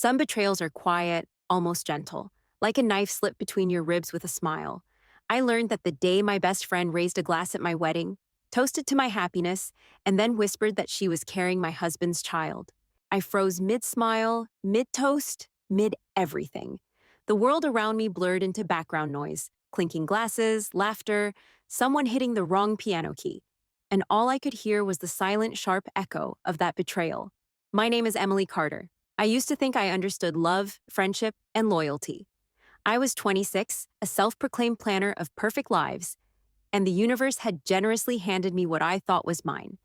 Some betrayals are quiet, almost gentle, like a knife slipped between your ribs with a smile. I learned that the day my best friend raised a glass at my wedding, toasted to my happiness, and then whispered that she was carrying my husband's child. I froze mid-smile, mid-toast, mid-everything. The world around me blurred into background noise, clinking glasses, laughter, someone hitting the wrong piano key. And all I could hear was the silent, sharp echo of that betrayal. My name is Emily Carter. I used to think I understood love, friendship, and loyalty. I was 26, a self-proclaimed planner of perfect lives, and the universe had generously handed me what I thought was mine.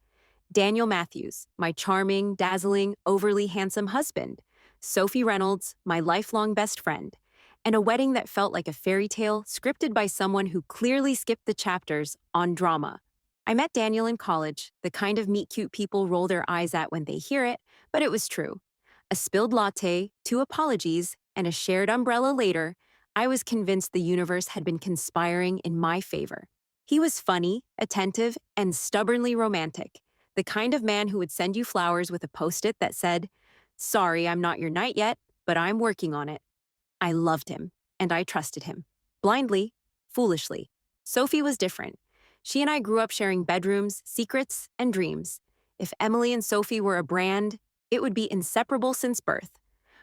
Daniel Matthews, my charming, dazzling, overly handsome husband, Sophie Reynolds, my lifelong best friend, and a wedding that felt like a fairy tale scripted by someone who clearly skipped the chapters on drama. I met Daniel in college, the kind of meet-cute people roll their eyes at when they hear it, but it was true. A spilled latte, two apologies, and a shared umbrella later, I was convinced the universe had been conspiring in my favor. He was funny, attentive, and stubbornly romantic, the kind of man who would send you flowers with a post-it that said, "Sorry, I'm not your knight yet, but I'm working on it." I loved him, and I trusted him. Blindly, foolishly. Sophie was different. She and I grew up sharing bedrooms, secrets, and dreams. If Emily and Sophie were a brand, it would be inseparable since birth.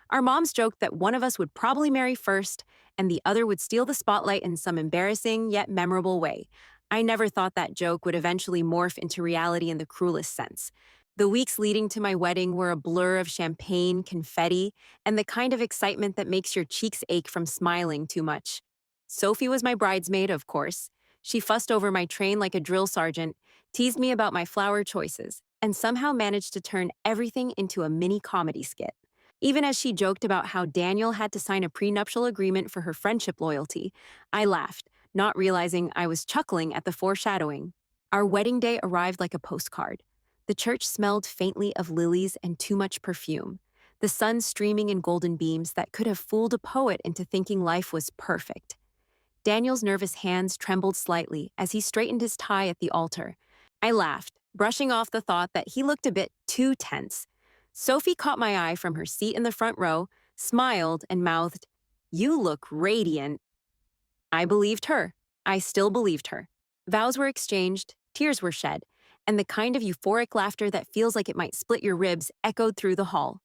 Our moms joked that one of us would probably marry first, and the other would steal the spotlight in some embarrassing yet memorable way. I never thought that joke would eventually morph into reality in the cruelest sense. The weeks leading to my wedding were a blur of champagne, confetti, and the kind of excitement that makes your cheeks ache from smiling too much. Sophie was my bridesmaid, of course. She fussed over my train like a drill sergeant, teased me about my flower choices, and somehow managed to turn everything into a mini comedy skit. Even as she joked about how Daniel had to sign a prenuptial agreement for her friendship loyalty, I laughed, not realizing I was chuckling at the foreshadowing. Our wedding day arrived like a postcard. The church smelled faintly of lilies and too much perfume, the sun streaming in golden beams that could have fooled a poet into thinking life was perfect. Daniel's nervous hands trembled slightly as he straightened his tie at the altar. I laughed, brushing off the thought that he looked a bit too tense. Sophie caught my eye from her seat in the front row, smiled, and mouthed, "You look radiant." I believed her. I still believed her. Vows were exchanged, tears were shed, and the kind of euphoric laughter that feels like it might split your ribs echoed through the hall.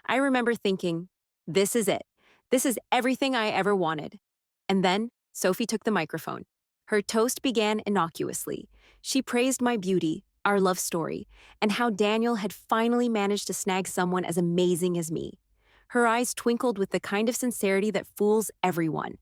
I remember thinking, this is it. This is everything I ever wanted. And then Sophie took the microphone. Her toast began innocuously. She praised my beauty, our love story, and how Daniel had finally managed to snag someone as amazing as me. Her eyes twinkled with the kind of sincerity that fools everyone.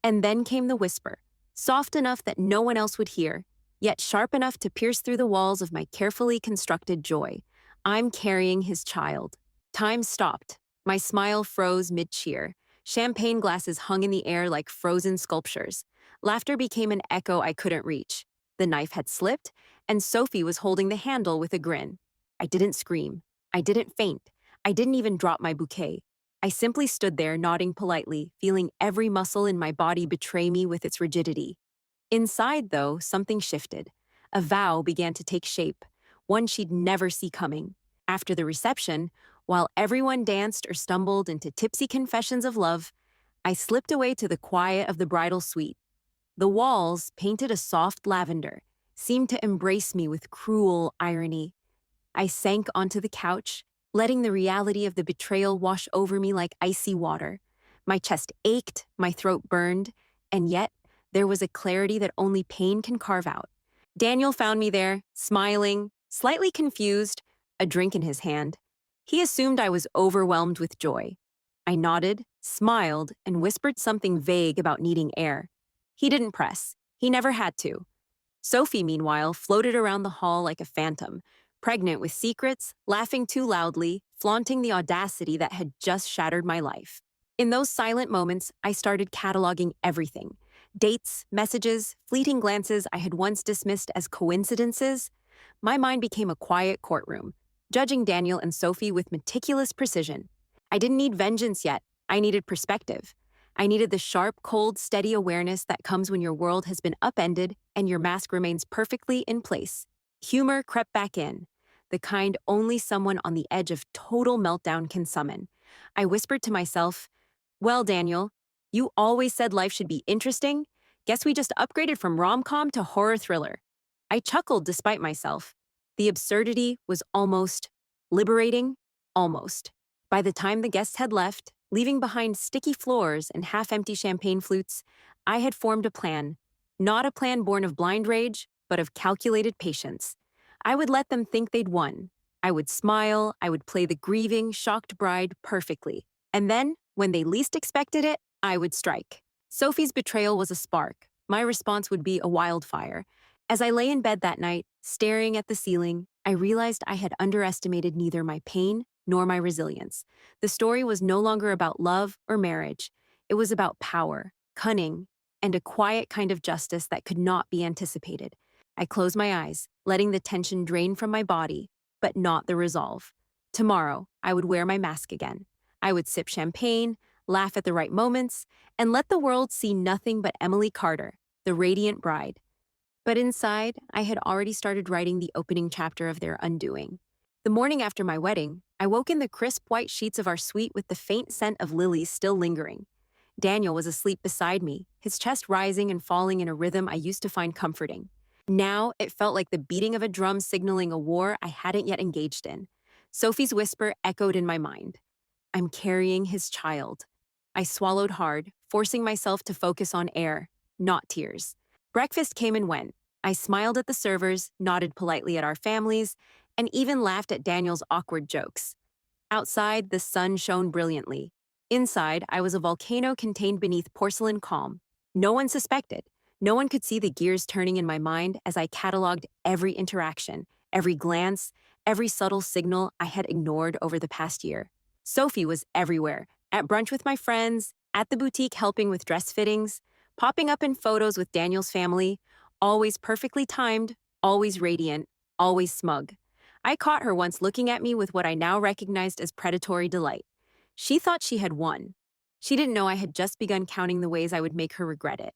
And then came the whisper, soft enough that no one else would hear, yet sharp enough to pierce through the walls of my carefully constructed joy. I'm carrying his child. Time stopped. My smile froze mid-cheer. Champagne glasses hung in the air like frozen sculptures. Laughter became an echo I couldn't reach. The knife had slipped, and Sophie was holding the handle with a grin. I didn't scream. I didn't faint. I didn't even drop my bouquet. I simply stood there nodding politely, feeling every muscle in my body betray me with its rigidity. Inside, though, something shifted. A vow began to take shape, one she'd never see coming. After the reception, while everyone danced or stumbled into tipsy confessions of love, I slipped away to the quiet of the bridal suite. The walls, painted a soft lavender, seemed to embrace me with cruel irony. I sank onto the couch, letting the reality of the betrayal wash over me like icy water. My chest ached, my throat burned, and yet there was a clarity that only pain can carve out. Daniel found me there, smiling, slightly confused, a drink in his hand. He assumed I was overwhelmed with joy. I nodded, smiled, and whispered something vague about needing air. He didn't press. He never had to. Sophie, meanwhile, floated around the hall like a phantom, pregnant with secrets, laughing too loudly, flaunting the audacity that had just shattered my life. In those silent moments, I started cataloging everything. Dates, messages, fleeting glances I had once dismissed as coincidences. My mind became a quiet courtroom, judging Daniel and Sophie with meticulous precision. I didn't need vengeance yet. I needed perspective. I needed the sharp, cold, steady awareness that comes when your world has been upended and your mask remains perfectly in place. Humor crept back in, the kind only someone on the edge of total meltdown can summon. I whispered to myself, well, Daniel, you always said life should be interesting. Guess we just upgraded from rom-com to horror thriller. I chuckled despite myself. The absurdity was almost liberating, almost. By the time the guests had left, leaving behind sticky floors and half-empty champagne flutes, I had formed a plan. Not a plan born of blind rage, but of calculated patience. I would let them think they'd won. I would smile, I would play the grieving, shocked bride perfectly. And then, when they least expected it, I would strike. Sophie's betrayal was a spark. My response would be a wildfire. As I lay in bed that night, staring at the ceiling, I realized I had underestimated neither my pain nor my resilience. The story was no longer about love or marriage. It was about power, cunning, and a quiet kind of justice that could not be anticipated. I closed my eyes, letting the tension drain from my body, but not the resolve. Tomorrow, I would wear my mask again. I would sip champagne, laugh at the right moments, and let the world see nothing but Emily Carter, the radiant bride. But inside, I had already started writing the opening chapter of their undoing. The morning after my wedding, I woke in the crisp white sheets of our suite with the faint scent of lilies still lingering. Daniel was asleep beside me, his chest rising and falling in a rhythm I used to find comforting. Now, it felt like the beating of a drum signaling a war I hadn't yet engaged in. Sophie's whisper echoed in my mind. I'm carrying his child. I swallowed hard, forcing myself to focus on air, not tears. Breakfast came and went. I smiled at the servers, nodded politely at our families, and even laughed at Daniel's awkward jokes. Outside, the sun shone brilliantly. Inside, I was a volcano contained beneath porcelain calm. No one suspected. No one could see the gears turning in my mind as I cataloged every interaction, every glance, every subtle signal I had ignored over the past year. Sophie was everywhere, at brunch with my friends, at the boutique helping with dress fittings, popping up in photos with Daniel's family, always perfectly timed, always radiant, always smug. I caught her once looking at me with what I now recognized as predatory delight. She thought she had won. She didn't know I had just begun counting the ways I would make her regret it.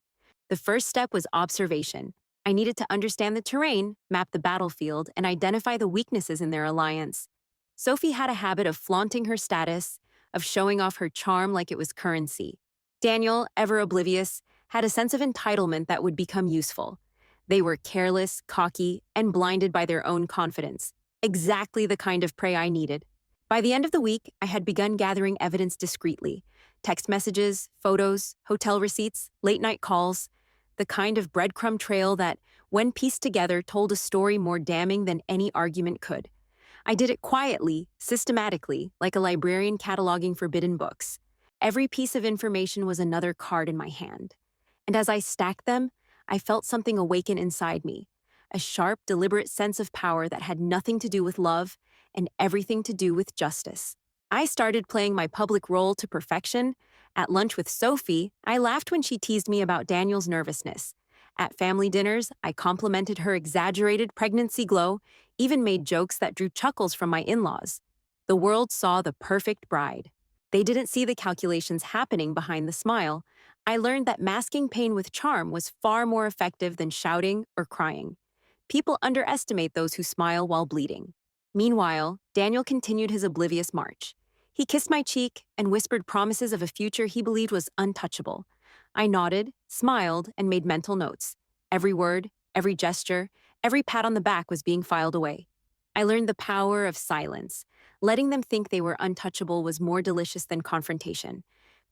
The first step was observation. I needed to understand the terrain, map the battlefield, and identify the weaknesses in their alliance. Sophie had a habit of flaunting her status, of showing off her charm like it was currency. Daniel, ever oblivious, had a sense of entitlement that would become useful. They were careless, cocky, and blinded by their own confidence. Exactly the kind of prey I needed. By the end of the week, I had begun gathering evidence discreetly. Text messages, photos, hotel receipts, late-night calls. The kind of breadcrumb trail that, when pieced together, told a story more damning than any argument could. I did it quietly, systematically, like a librarian cataloging forbidden books. Every piece of information was another card in my hand. And as I stacked them, I felt something awaken inside me. A sharp, deliberate sense of power that had nothing to do with love and everything to do with justice. I started playing my public role to perfection. At lunch with Sophie, I laughed when she teased me about Daniel's nervousness. At family dinners, I complimented her exaggerated pregnancy glow, even made jokes that drew chuckles from my in-laws. The world saw the perfect bride. They didn't see the calculations happening behind the smile. I learned that masking pain with charm was far more effective than shouting or crying. People underestimate those who smile while bleeding. Meanwhile, Daniel continued his oblivious march. He kissed my cheek and whispered promises of a future he believed was untouchable. I nodded, smiled, and made mental notes. Every word, every gesture, every pat on the back was being filed away. I learned the power of silence. Letting them think they were untouchable was more delicious than confrontation.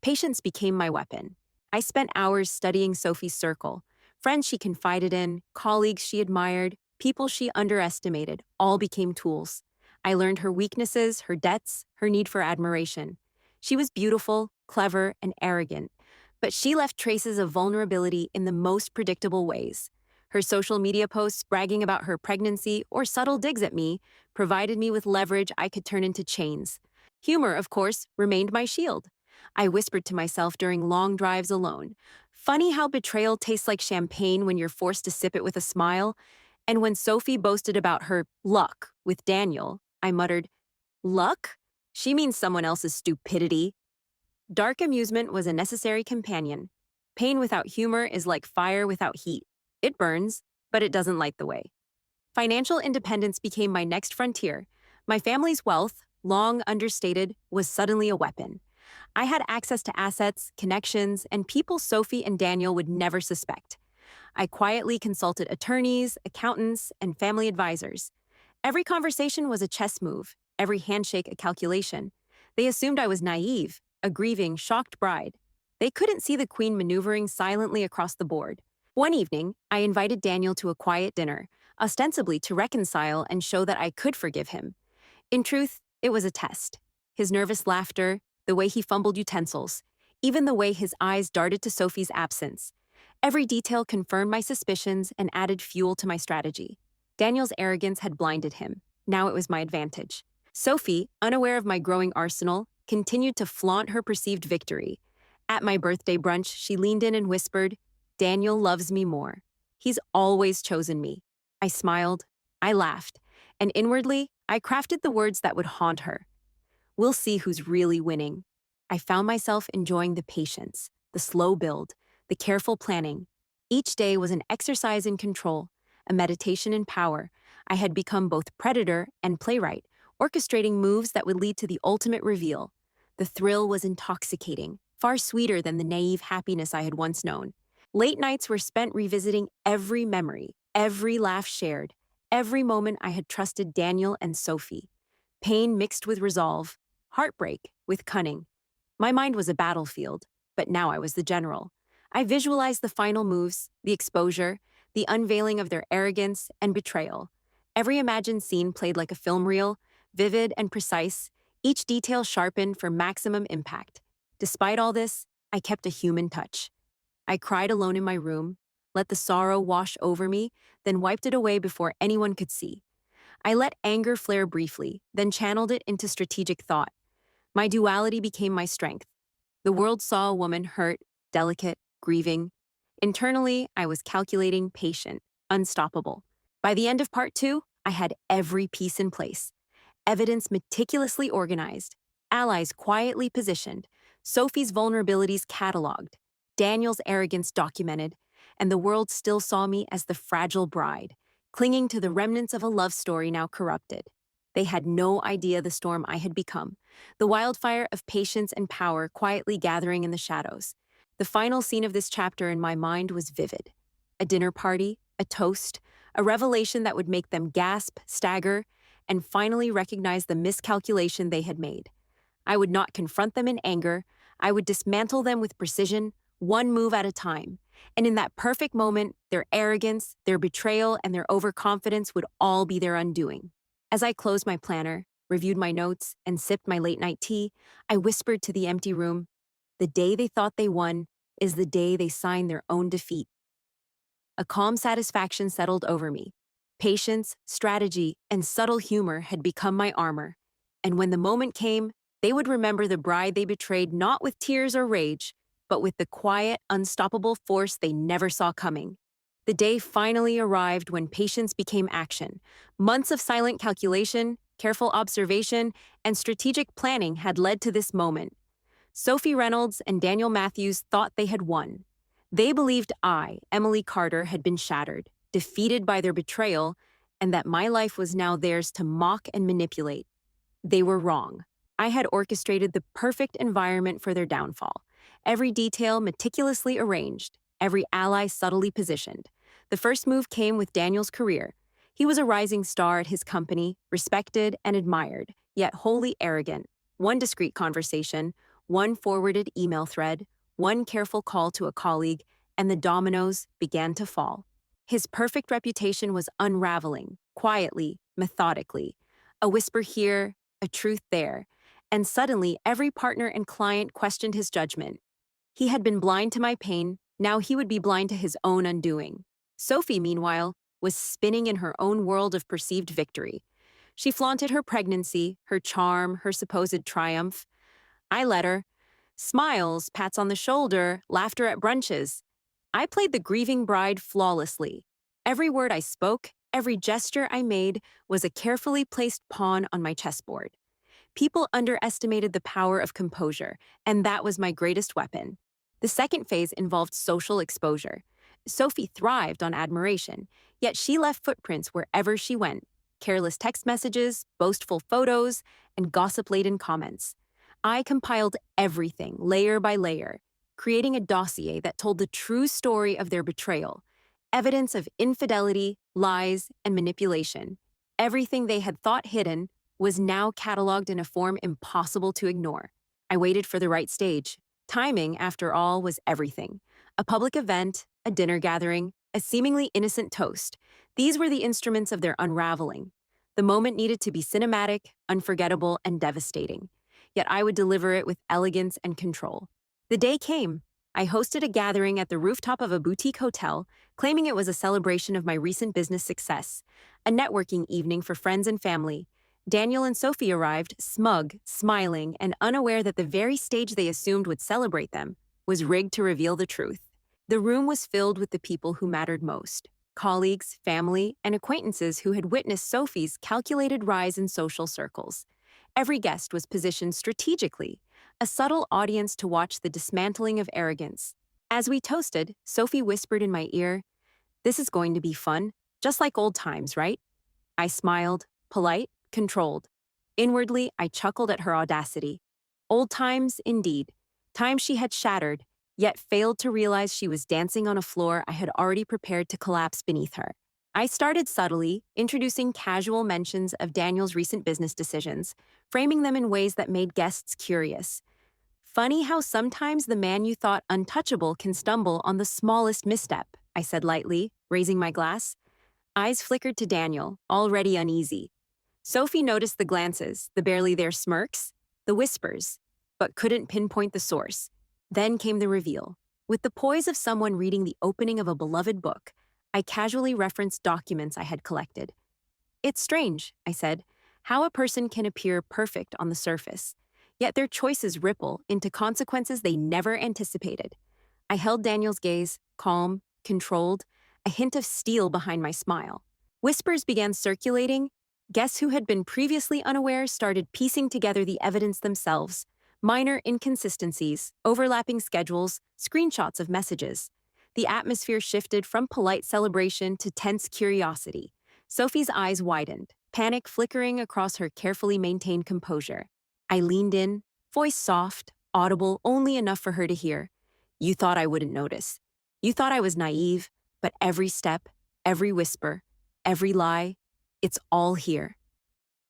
Patience became my weapon. I spent hours studying Sophie's circle. Friends she confided in, colleagues she admired, people she underestimated, all became tools. I learned her weaknesses, her debts, her need for admiration. She was beautiful, clever, and arrogant, but she left traces of vulnerability in the most predictable ways. Her social media posts bragging about her pregnancy or subtle digs at me provided me with leverage I could turn into chains. Humor, of course, remained my shield. I whispered to myself during long drives alone. Funny how betrayal tastes like champagne when you're forced to sip it with a smile. And when Sophie boasted about her luck with Daniel, I muttered, luck? She means someone else's stupidity. Dark amusement was a necessary companion. Pain without humor is like fire without heat. It burns, but it doesn't light the way. Financial independence became my next frontier. My family's wealth, long understated, was suddenly a weapon. I had access to assets, connections, and people Sophie and Daniel would never suspect. I quietly consulted attorneys, accountants, and family advisors. Every conversation was a chess move, every handshake a calculation. They assumed I was naive, a grieving, shocked bride. They couldn't see the queen maneuvering silently across the board. One evening, I invited Daniel to a quiet dinner, ostensibly to reconcile and show that I could forgive him. In truth, it was a test. His nervous laughter, the way he fumbled utensils, even the way his eyes darted to Sophie's absence. Every detail confirmed my suspicions and added fuel to my strategy. Daniel's arrogance had blinded him. Now it was my advantage. Sophie, unaware of my growing arsenal, continued to flaunt her perceived victory. At my birthday brunch, she leaned in and whispered, "Daniel loves me more. He's always chosen me." I smiled, I laughed, and inwardly, I crafted the words that would haunt her. "We'll see who's really winning." I found myself enjoying the patience, the slow build, the careful planning. Each day was an exercise in control, a meditation in power. I had become both predator and playwright, orchestrating moves that would lead to the ultimate reveal. The thrill was intoxicating, far sweeter than the naive happiness I had once known. Late nights were spent revisiting every memory, every laugh shared, every moment I had trusted Daniel and Sophie. Pain mixed with resolve, heartbreak with cunning. My mind was a battlefield, but now I was the general. I visualized the final moves, the exposure, the unveiling of their arrogance and betrayal. Every imagined scene played like a film reel, vivid and precise, each detail sharpened for maximum impact. Despite all this, I kept a human touch. I cried alone in my room, let the sorrow wash over me, then wiped it away before anyone could see. I let anger flare briefly, then channeled it into strategic thought. My duality became my strength. The world saw a woman hurt, delicate, grieving. Internally, I was calculating, patient, unstoppable. By the end of part two, I had every piece in place. Evidence meticulously organized, allies quietly positioned, Sophie's vulnerabilities cataloged, Daniel's arrogance documented, and the world still saw me as the fragile bride, clinging to the remnants of a love story now corrupted. They had no idea the storm I had become, the wildfire of patience and power quietly gathering in the shadows. The final scene of this chapter in my mind was vivid. A dinner party, a toast, a revelation that would make them gasp, stagger, and finally recognize the miscalculation they had made. I would not confront them in anger. I would dismantle them with precision, one move at a time. And in that perfect moment, their arrogance, their betrayal, and their overconfidence would all be their undoing. As I closed my planner, reviewed my notes, and sipped my late-night tea, I whispered to the empty room, "The day they thought they won is the day they signed their own defeat." A calm satisfaction settled over me. Patience, strategy, and subtle humor had become my armor. And when the moment came, they would remember the bride they betrayed not with tears or rage, but with the quiet, unstoppable force they never saw coming. The day finally arrived when patience became action. Months of silent calculation, careful observation, and strategic planning had led to this moment. Sophie Reynolds and Daniel Matthews thought they had won. They believed I, Emily Carter, had been shattered, defeated by their betrayal, and that my life was now theirs to mock and manipulate. They were wrong. I had orchestrated the perfect environment for their downfall. Every detail meticulously arranged, every ally subtly positioned. The first move came with Daniel's career. He was a rising star at his company, respected and admired, yet wholly arrogant. One discreet conversation, one forwarded email thread, one careful call to a colleague, and the dominoes began to fall. His perfect reputation was unraveling, quietly, methodically. A whisper here, a truth there, and suddenly every partner and client questioned his judgment. He had been blind to my pain, now he would be blind to his own undoing. Sophie, meanwhile, was spinning in her own world of perceived victory. She flaunted her pregnancy, her charm, her supposed triumph. I let her. Smiles, pats on the shoulder, laughter at brunches. I played the grieving bride flawlessly. Every word I spoke, every gesture I made was a carefully placed pawn on my chessboard. People underestimated the power of composure, and that was my greatest weapon. The second phase involved social exposure. Sophie thrived on admiration, yet she left footprints wherever she went. careless text messages, boastful photos, and gossip-laden comments. I compiled everything, layer by layer, creating a dossier that told the true story of their betrayal, evidence of infidelity, lies, and manipulation. Everything they had thought hidden was now cataloged in a form impossible to ignore. I waited for the right stage. Timing, after all, was everything. A public event, a dinner gathering, a seemingly innocent toast. These were the instruments of their unraveling. The moment needed to be cinematic, unforgettable, and devastating. Yet I would deliver it with elegance and control. The day came. I hosted a gathering at the rooftop of a boutique hotel, claiming it was a celebration of my recent business success. A networking evening for friends and family. Daniel and Sophie arrived, smug, smiling, and unaware that the very stage they assumed would celebrate them was rigged to reveal the truth. The room was filled with the people who mattered most: colleagues, family, and acquaintances who had witnessed Sophie's calculated rise in social circles. Every guest was positioned strategically, a subtle audience to watch the dismantling of arrogance. As we toasted, Sophie whispered in my ear, "This is going to be fun, just like old times, right?" I smiled, polite, controlled. Inwardly, I chuckled at her audacity. Old times, indeed. Times she had shattered, yet failed to realize she was dancing on a floor I had already prepared to collapse beneath her. I started subtly, introducing casual mentions of Daniel's recent business decisions, framing them in ways that made guests curious. "Funny how sometimes the man you thought untouchable can stumble on the smallest misstep," I said lightly, raising my glass. Eyes flickered to Daniel, already uneasy. Sophie noticed the glances, the barely there smirks, the whispers, but couldn't pinpoint the source. Then came the reveal. With the poise of someone reading the opening of a beloved book, I casually referenced documents I had collected. "It's strange," I said, "how a person can appear perfect on the surface, yet their choices ripple into consequences they never anticipated." I held Daniel's gaze, calm, controlled, a hint of steel behind my smile. Whispers began circulating. Guests who had been previously unaware started piecing together the evidence themselves: minor inconsistencies, overlapping schedules, screenshots of messages. The atmosphere shifted from polite celebration to tense curiosity. Sophie's eyes widened, panic flickering across her carefully maintained composure. I leaned in, voice soft, audible only enough for her to hear. "You thought I wouldn't notice. You thought I was naive, but every step, every whisper, every lie, it's all here."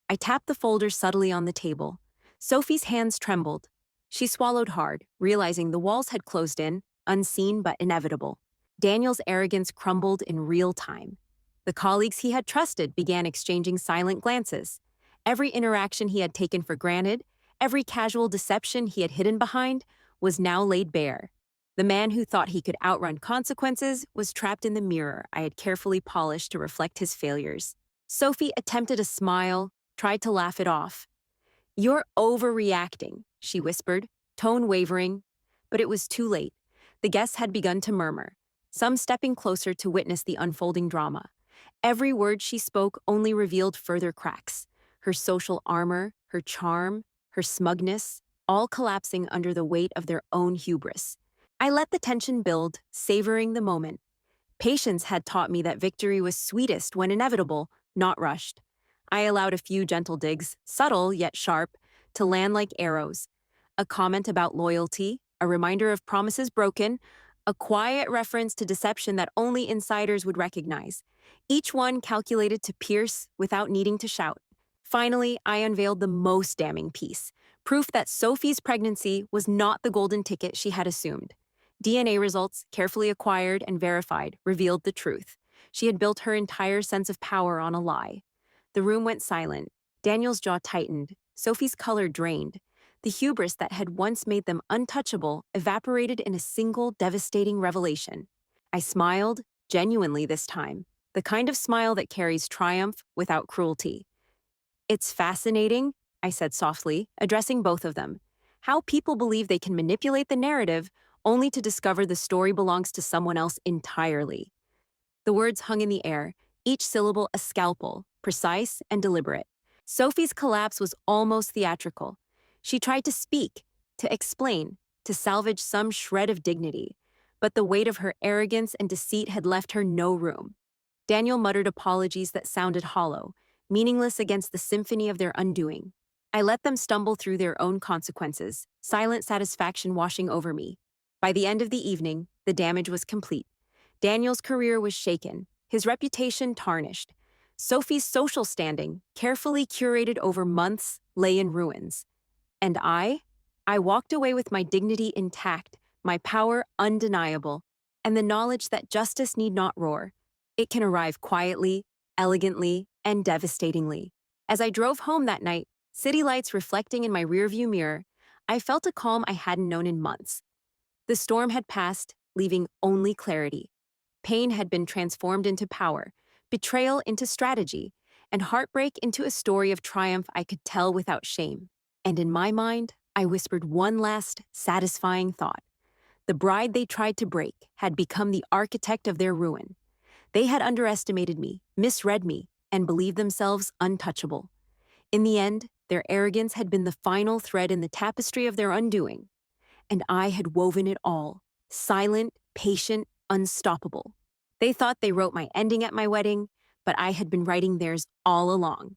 I tapped the folder subtly on the table. Sophie's hands trembled. She swallowed hard, realizing the walls had closed in, unseen but inevitable. Daniel's arrogance crumbled in real time. The colleagues he had trusted began exchanging silent glances. Every interaction he had taken for granted, every casual deception he had hidden behind, was now laid bare. The man who thought he could outrun consequences was trapped in the mirror I had carefully polished to reflect his failures. Sophie attempted a smile, tried to laugh it off. "You're overreacting," she whispered, tone wavering. But it was too late. The guests had begun to murmur, some stepping closer to witness the unfolding drama. Every word she spoke only revealed further cracks: her social armor, her charm, her smugness, all collapsing under the weight of their own hubris. I let the tension build, savoring the moment. Patience had taught me that victory was sweetest when inevitable, not rushed. I allowed a few gentle digs, subtle yet sharp, to land like arrows. A comment about loyalty, a reminder of promises broken, a quiet reference to deception that only insiders would recognize. Each one calculated to pierce without needing to shout. Finally, I unveiled the most damning piece: proof that Sophie's pregnancy was not the golden ticket she had assumed. DNA results, carefully acquired and verified, revealed the truth. She had built her entire sense of power on a lie. The room went silent. Daniel's jaw tightened. Sophie's color drained. The hubris that had once made them untouchable evaporated in a single devastating revelation. I smiled, genuinely this time, the kind of smile that carries triumph without cruelty. "It's fascinating," I said softly, addressing both of them, "how people believe they can manipulate the narrative only to discover the story belongs to someone else entirely." The words hung in the air, each syllable a scalpel, precise and deliberate. Sophie's collapse was almost theatrical. She tried to speak, to explain, to salvage some shred of dignity, but the weight of her arrogance and deceit had left her no room. Daniel muttered apologies that sounded hollow. meaningless against the symphony of their undoing. I let them stumble through their own consequences, silent satisfaction washing over me. By the end of the evening, the damage was complete. Daniel's career was shaken, his reputation tarnished. Sophie's social standing, carefully curated over months, lay in ruins. And I walked away with my dignity intact, my power undeniable, and the knowledge that justice need not roar. It can arrive quietly, elegantly, and devastatingly. As I drove home that night, city lights reflecting in my rearview mirror, I felt a calm I hadn't known in months. The storm had passed, leaving only clarity. Pain had been transformed into power, betrayal into strategy, and heartbreak into a story of triumph I could tell without shame. And in my mind, I whispered one last, satisfying thought. The bride they tried to break had become the architect of their ruin. They had underestimated me, misread me, and believed themselves untouchable. In the end, their arrogance had been the final thread in the tapestry of their undoing. And I had woven it all, silent, patient, unstoppable. They thought they wrote my ending at my wedding, but I had been writing theirs all along.